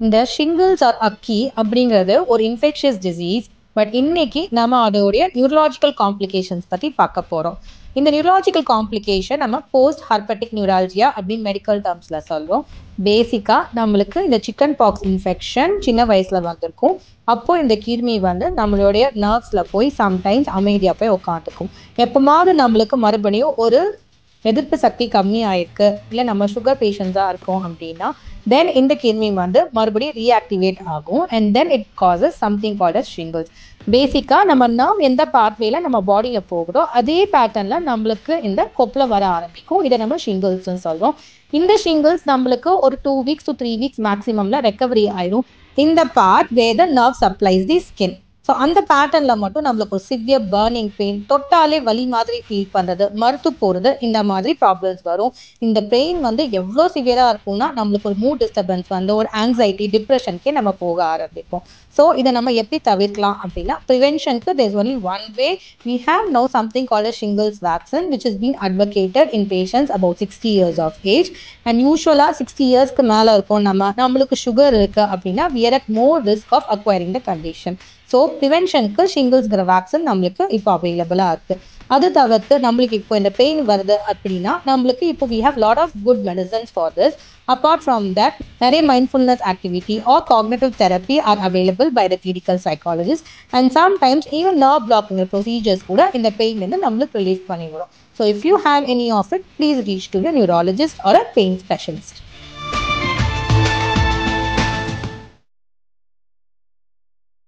இந்த shingles R அக்கி அப்படிங்கிறது ஒரு இன்ஃபெக்ஷியஸ் டிசீஸ். பட் இன்னைக்கு நம்ம அதோடைய நியூரலாஜிக்கல் காம்ப்ளிகேஷன்ஸ் பற்றி பார்க்க போகிறோம். இந்த நியூரலாஜிக்கல் காம்ப்ளிகேஷன் நம்ம போஸ்ட் ஹார்பட்டிக் நியூராலஜியா அப்படின்னு மெடிக்கல் டேர்ம்ஸில் சொல்கிறோம். பேசிக்காக நம்மளுக்கு இந்த சிக்கன் பாக்ஸ் இன்ஃபெக்ஷன் சின்ன வயசில் வந்திருக்கும். அப்போது இந்த கிருமி நம்மளுடைய நர்வ்ஸில் போய் சம்டைம்ஸ் அமைதியாக போய் உட்காந்துக்கும். எப்போமாவது நம்மளுக்கு மறுபடியும் ஒரு எதிர்ப்பு சக்தி கம்மியாயிருக்கு, இல்லை நம்ம சுகர் பேஷண்ட்ஸாக இருக்கோம் அப்படின்னா தென் இந்த கிருமி மறுபடியும் ரீஆக்டிவேட் ஆகும் and then it causes something called as shingles. பேசிக்காக நம்ம நர்வ் எந்த பாத்வேல நம்ம பாடியில் போகுதோ அதே பேட்டர்னில் நம்மளுக்கு இந்த கொப்பில் வர ஆரம்பிக்கும். இதை நம்ம ஷிங்கிள்ஸ்ன்னு சொல்கிறோம். இந்த ஷிங்கிள்ஸ் நம்மளுக்கு ஒரு 2 weeks to 3 weeks மேக்ஸிமமில் ரெக்கவரி ஆயிடும். இந்த part where the nerve supplies the skin. So அந்த பேட்டர்னில் மட்டும் நம்மளுக்கு ஒரு சிவியர் பர்னிங் பெயின், தொட்டாலே வலி மாதிரி ஃபீல் பண்ணுறது, மறுத்து போகிறது, இந்த மாதிரி ப்ராப்ளம்ஸ் வரும். இந்த பெயின் எவ்வளோ சிவியராக இருக்கும்னா நம்மளுக்கு ஒரு மூட் டிஸ்டர்பன்ஸ் ஒரு ஆங்ஸைட்டி, டிப்ரெஷனுக்கே நம்ம போக ஆரம்பிப்போம். ஸோ இதை நம்ம எப்படி தவிர்க்கலாம் அப்படின்னா, ப்ரிவென்ஷனுக்கு there is only one way. We have no something called as shingles vaccine which is been advocated in patients about 60 years of age. And யூஸ்வலாக 60 yearsக்கு மேலே இருக்கும் நம்மளுக்கு சுகர் இருக்குது அப்படின்னா we are at more risk of acquiring the condition. So ப்ரிவென்ஷனுக்கு ஷிங்கிள்ஸ்கிற vaccine நம்மளுக்கு இப்போ அவைலபிளாக இருக்குது. அது தவிர்த்து நம்மளுக்கு இப்போ இந்த பெயின் வருது அப்படின்னா நம்மளுக்கு இப்போ we have lot of good medicines for this. Apart from that, நிறைய mindfulness activity or cognitive therapy are available by the clinical psychologist, and sometimes even nerve blocking procedures கூட இந்த பெயின் நம்மளுக்கு ரிலீஃப் பண்ணிவிடும். So if you have any of it, please reach to a neurologist or a pain specialist.